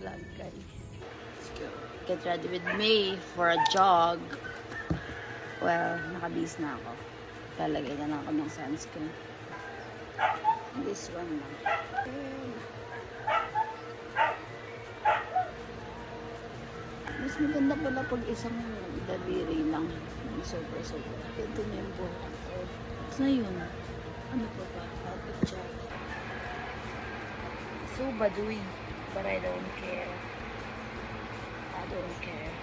vlog, guys. Let's go. Get ready with me for a jog. Well, nakabihis na ako. Lalagay na lang ako ng sunscreen. This one lang. Mas maganda pala pag isang daliri lang. Super. Ito na yung buhok ko. Tapos na yun. Ano pa ba? How to check. So baduy. But I don't care. I don't care.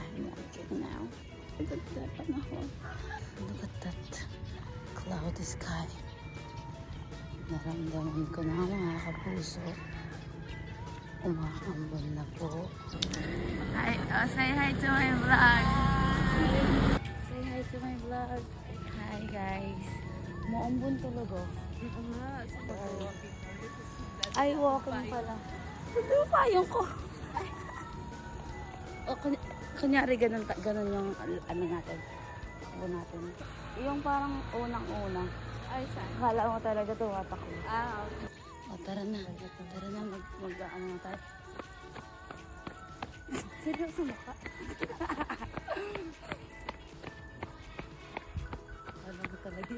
I'm working now. Look at that panahon. Look at that cloudy sky. Naramdaman ko na mga kapuso. Umakambon na po. Hi, say hi to my vlog. Say hi to my vlog. Hi guys. Maambon talaga. Ay, walking pala. Ito yung payong ko. O, kunyari ganun yung ano natin. Ano natin. Yung parang unang-una. Ay, saan? Akala mo talaga tumatak ko. Ah, okay. O, tara na. Tara na, mag-ano na tayo. Seryoso mo ka? Alam mo talaga.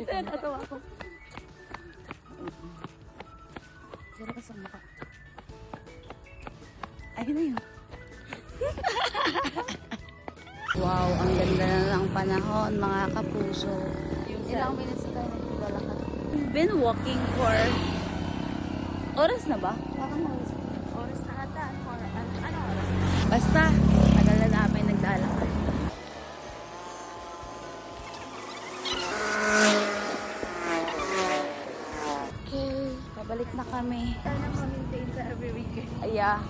Ito, natawa ko. Seryoso mo ka? Ayun na yun. Wow, ang ganda na ng panahon, mga kapuso. Ilang minutes na tayo naglalakad. We've been walking for... Oras na ba? Parang oras na. Oras na ata. Ano oras na? Basta, tagal na namin naglalakad. Okay, pabalik na kami. Sana ma-maintain sa every weekend. Yeah.